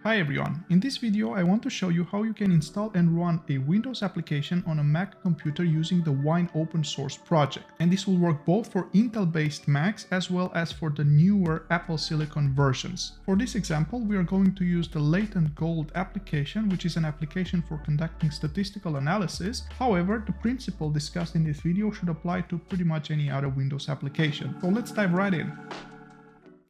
Hi everyone, in this video I want to show you how you can install and run a Windows application on a Mac computer using the Wine open source project. And this will work both for Intel-based Macs as well as for the newer Apple Silicon versions. For this example, we are going to use the Latent Gold application, which is an application for conducting statistical analysis. However, the principle discussed in this video should apply to pretty much any other Windows application. So let's dive right in.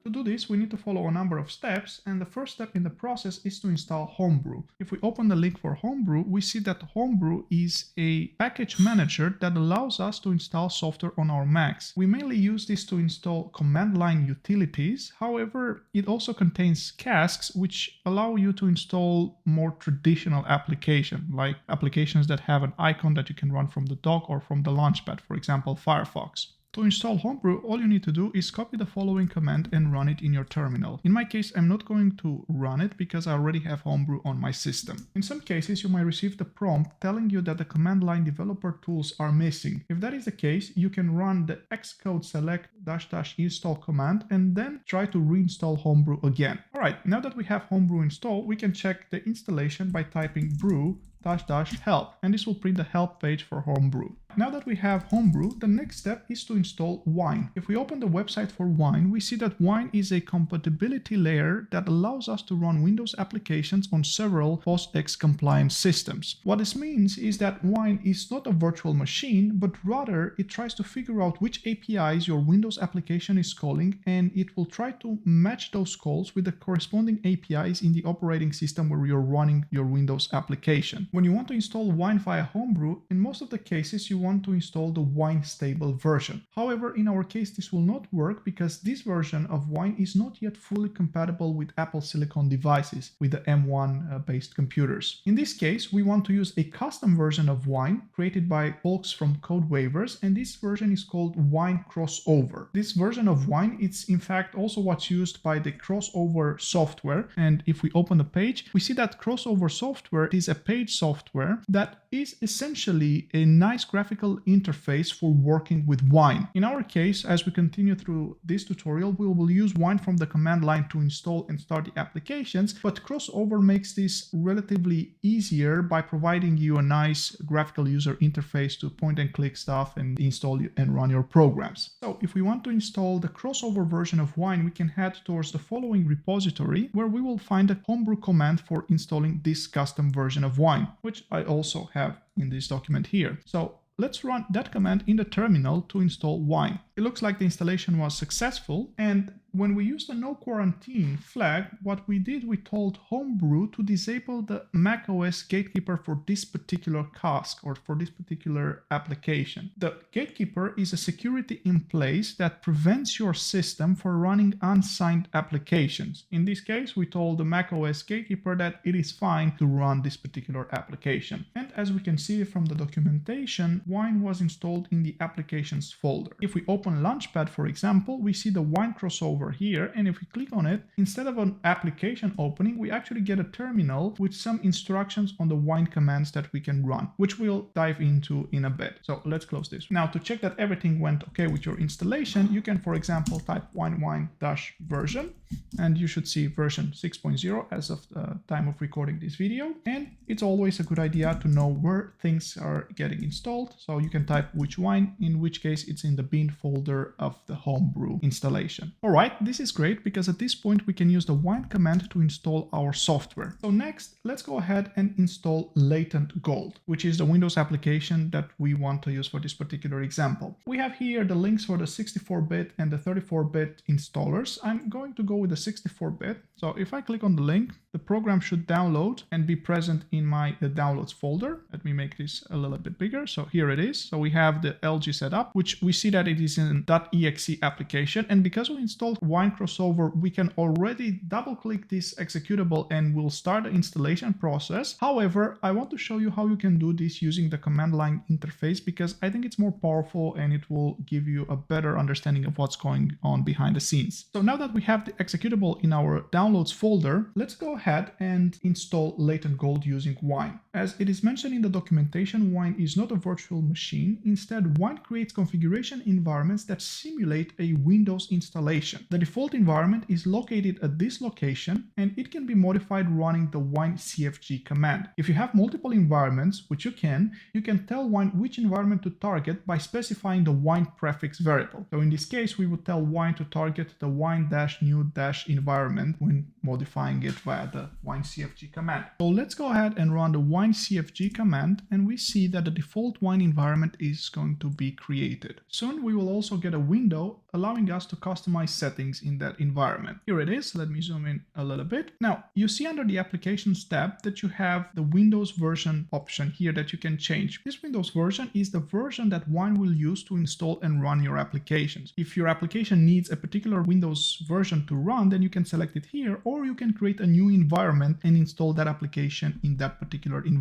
To do this, we need to follow a number of steps, and the first step in the process is to install Homebrew. If we open the link for Homebrew, we see that Homebrew is a package manager that allows us to install software on our Macs. We mainly use this to install command line utilities. However, it also contains casks which allow you to install more traditional applications, like applications that have an icon that you can run from the dock or from the launchpad, for example, Firefox. To install Homebrew, all you need to do is copy the following command and run it in your terminal. In my case, I'm not going to run it because I already have Homebrew on my system. In some cases, you might receive the prompt telling you that the command line developer tools are missing. If that is the case, you can run the xcode select -- install command and then try to reinstall Homebrew again. Alright, now that we have Homebrew installed, we can check the installation by typing brew -- help, and this will print the help page for Homebrew. Now that we have Homebrew, the next step is to install Wine. If we open the website for Wine, we see that Wine is a compatibility layer that allows us to run Windows applications on several POSIX compliant systems. What this means is that Wine is not a virtual machine, but rather it tries to figure out which APIs your Windows application is calling, and it will try to match those calls with the corresponding APIs in the operating system where you're running your Windows application. When you want to install Wine via Homebrew, in most of the cases you want to install the Wine stable version. However, in our case this will not work because this version of Wine is not yet fully compatible with Apple Silicon devices, with the M1 based computers. In this case, we want to use a custom version of Wine created by folks from Code Waivers, and this version is called Wine Crossover. This version of Wine, it's in fact also what's used by the Crossover software, and if we open the page, we see that Crossover software is a page software that is essentially a nice graphical interface for working with Wine. In our case, as we continue through this tutorial, we will use Wine from the command line to install and start the applications, but Crossover makes this relatively easier by providing you a nice graphical user interface to point and click stuff and install and run your programs. So if we want to install the Crossover version of Wine, we can head towards the following repository where we will find a Homebrew command for installing this custom version of Wine, which I also have in this document here. So let's run that command in the terminal to install Wine. It looks like the installation was successful, and when we used the no quarantine flag, what we did, we told Homebrew to disable the macOS gatekeeper for this particular task or for this particular application. The gatekeeper is a security in place that prevents your system from running unsigned applications. In this case, we told the macOS gatekeeper that it is fine to run this particular application. And as we can see from the documentation, Wine was installed in the applications folder. If we open Launchpad, for example, we see the Wine crossover here, and if we click on it, instead of an application opening, we actually get a terminal with some instructions on the Wine commands that we can run, which we'll dive into in a bit. So let's close this. Now, to check that everything went okay with your installation, you can, for example, type wine-version, and you should see version 6.0 as of the time of recording this video. And it's always a good idea to know where things are getting installed. So you can type which Wine, in which case it's in the bin folder of the Homebrew installation. All right, this is great because at this point we can use the Wine command to install our software. So next, let's go ahead and install Latent Gold, which is the Windows application that we want to use for this particular example. We have here the links for the 64-bit and the 34-bit installers. I'm going to go with the 64-bit. So if I click on the link, the program should download and be present in my downloads folder. Let me make this a little bit bigger. So here it is. So we have the LG setup, which we see that it is in .exe application. And because we installed Wine Crossover, we can already double click this executable and we'll start the installation process. However, I want to show you how you can do this using the command line interface because I think it's more powerful and it will give you a better understanding of what's going on behind the scenes. So now that we have the executable in our downloads folder, let's go ahead and install Latent Gold using Wine. As it is mentioned in the documentation, Wine is not a virtual machine. Instead, Wine creates configuration environments that simulate a Windows installation. The default environment is located at this location, and it can be modified running the Wine CFG command. If you have multiple environments, which you can tell Wine which environment to target by specifying the Wine prefix variable. So in this case, we would tell Wine to target the wine-new-environment when modifying it via the Wine CFG command. So let's go ahead and run the Wine CFG command, and we see that the default Wine environment is going to be created. Soon we will also get a window allowing us to customize settings in that environment. Here it is. Let me zoom in a little bit. Now you see under the Applications tab that you have the Windows version option here that you can change. This Windows version is the version that Wine will use to install and run your applications. If your application needs a particular Windows version to run, then you can select it here, or you can create a new environment and install that application in that particular environment.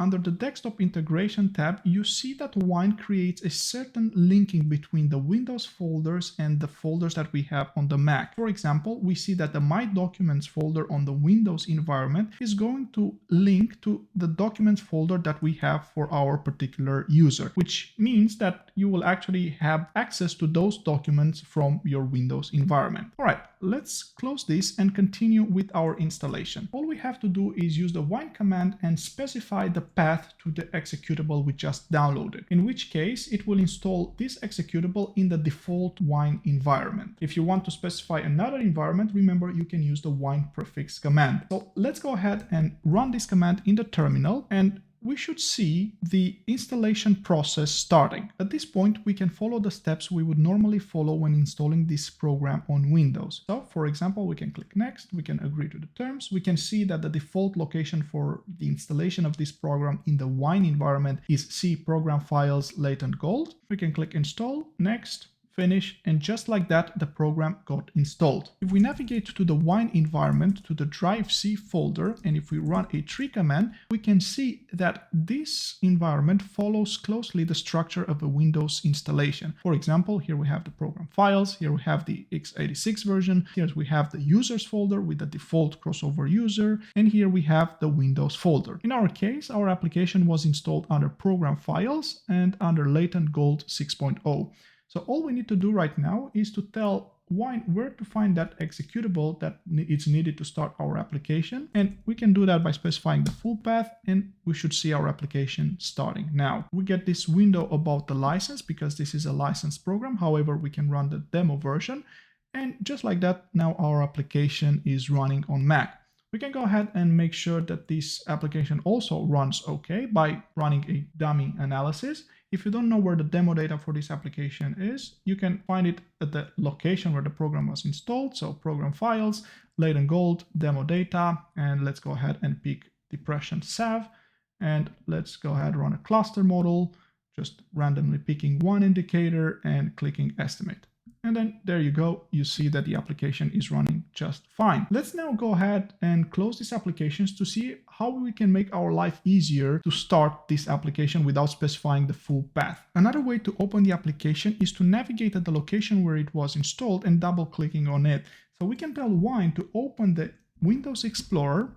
Under the Desktop Integration tab, you see that Wine creates a certain linking between the Windows folders and the folders that we have on the Mac. For example, we see that the My Documents folder on the Windows environment is going to link to the Documents folder that we have for our particular user, which means that you will actually have access to those documents from your Windows environment. All right, let's close this and continue with our installation. All we have to do is use the Wine command and specify the path to the executable we just downloaded, in which case it will install this executable in the default Wine environment. If you want to specify another environment, remember you can use the Wine prefix command. So let's go ahead and run this command in the terminal, and we should see the installation process starting. At this point, we can follow the steps we would normally follow when installing this program on Windows. So, for example, we can click Next, we can agree to the terms. We can see that the default location for the installation of this program in the Wine environment is C Program Files Latent Gold. We can click Install, Next, Finish, and just like that, the program got installed. If we navigate to the Wine environment, to the Drive C folder, and if we run a tree command, we can see that this environment follows closely the structure of a Windows installation. For example, here we have the program files, here we have the x86 version, here we have the users folder with the default crossover user, and here we have the Windows folder. In our case, our application was installed under program files and under Latent Gold 6.0. So all we need to do right now is to tell Wine where to find that executable that is needed to start our application. And we can do that by specifying the full path, and we should see our application starting now. We get this window about the license because this is a licensed program. However, we can run the demo version. And just like that, now our application is running on Mac. We can go ahead and make sure that this application also runs okay by running a dummy analysis. If you don't know where the demo data for this application is, you can find it at the location where the program was installed. So program files, Latent Gold, demo data, and let's go ahead and pick Depression Sav. And let's go ahead and run a cluster model, just randomly picking one indicator and clicking Estimate. And then there you go, you see that the application is running just fine. Let's now go ahead and close these applications to see how we can make our life easier to start this application without specifying the full path. Another way to open the application is to navigate at the location where it was installed and double clicking on it. So we can tell Wine to open the Windows Explorer,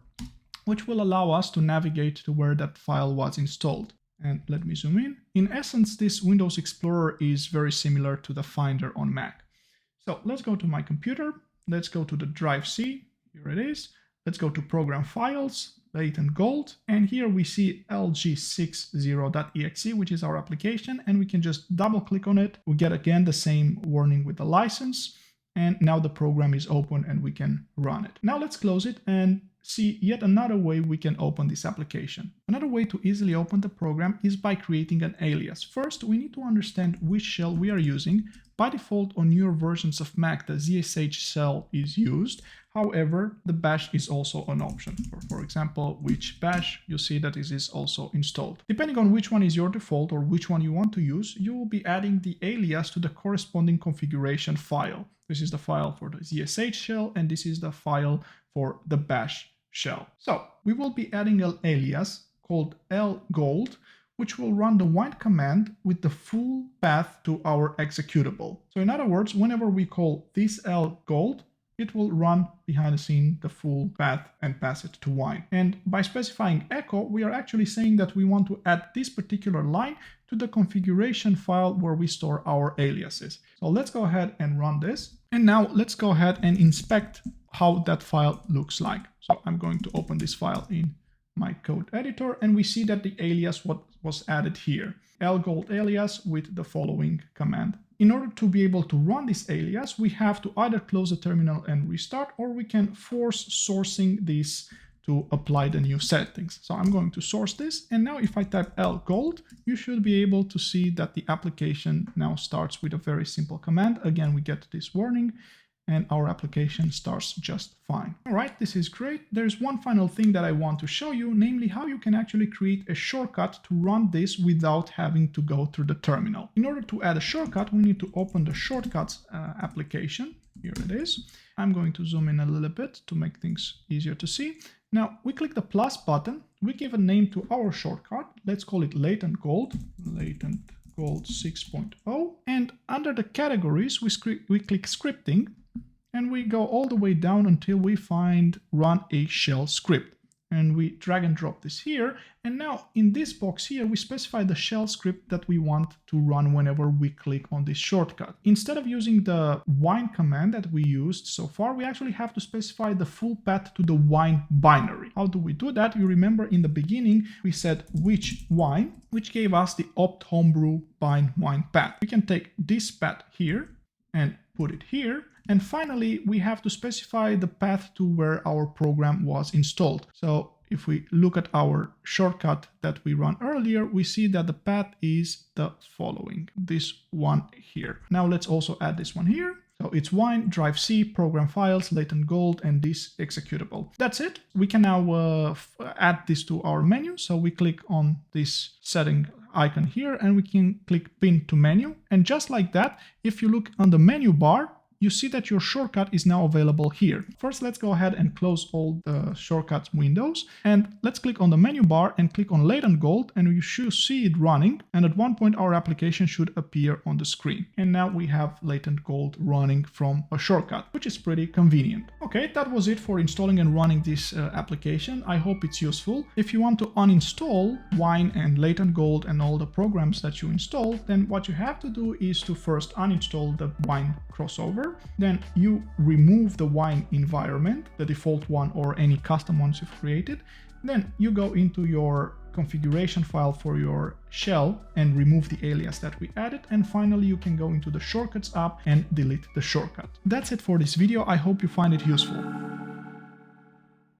which will allow us to navigate to where that file was installed. And let me zoom in. In essence, this Windows Explorer is very similar to the Finder on Mac. So let's go to my computer. Let's go to the Drive C. Here it is. Let's go to Program Files, Latent Gold. And here we see lg60.exe, which is our application. And we can just double click on it. We get again the same warning with the license. And now the program is open and we can run it. Now let's close it and see yet another way we can open this application. Another way to easily open the program is by creating an alias. First, we need to understand which shell we are using. By default, on newer versions of Mac, the ZSH shell is used. However, the bash is also an option. For example, which bash, you see that this is also installed. Depending on which one is your default or which one you want to use, you will be adding the alias to the corresponding configuration file. This is the file for the ZSH shell, and this is the file for the bash shell. So we will be adding an alias called lgold, which will run the Wine command with the full path to our executable. So in other words, whenever we call this lgold, it will run behind the scene the full path and pass it to wine. And by specifying echo, we are actually saying that we want to add this particular line to the configuration file where we store our aliases. So let's go ahead and run this. And now let's go ahead and inspect how that file looks like. So I'm going to open this file in my code editor, and we see that the alias was added here, lgold alias with the following command. In order to be able to run this alias, we have to either close the terminal and restart, or we can force sourcing this to apply the new settings. So I'm going to source this, and now if I type lgold, you should be able to see that the application now starts with a very simple command. Again, we get this warning, and our application starts just fine. All right, this is great. There's one final thing that I want to show you, namely how you can actually create a shortcut to run this without having to go through the terminal. In order to add a shortcut, we need to open the shortcuts application. Here it is. I'm going to zoom in a little bit to make things easier to see. Now we click the plus button, we give a name to our shortcut. Let's call it Latent Gold, Latent Gold 6.0. And under the categories, we click scripting, and we go all the way down until we find run a shell script. And we drag and drop this here. And now in this box here, we specify the shell script that we want to run whenever we click on this shortcut. Instead of using the wine command that we used so far, we actually have to specify the full path to the wine binary. How do we do that? You remember in the beginning, we said which wine, which gave us the opt homebrew bind wine path. We can take this path here and put it here. And finally, we have to specify the path to where our program was installed. So if we look at our shortcut that we ran earlier, we see that the path is the following, this one here. Now let's also add this one here. So it's wine, drive C, program files, latent gold, and this executable. That's it. We can now add this to our menu. So we click on this setting icon here, and we can click pin to menu. And just like that, if you look on the menu bar, you see that your shortcut is now available here. First, let's go ahead and close all the shortcut windows, and let's click on the menu bar and click on Latent Gold, and you should see it running, and at one point our application should appear on the screen. And now we have Latent Gold running from a shortcut, which is pretty convenient. Okay, that was it for installing and running this application. I hope it's useful. If you want to uninstall Wine and Latent Gold and all the programs that you install, then what you have to do is to first uninstall the Wine crossover. Then you remove the wine environment, the default one or any custom ones you've created. Then you go into your configuration file for your shell and remove the alias that we added. And finally, you can go into the Shortcuts app and delete the shortcut. That's it for this video. I hope you find it useful.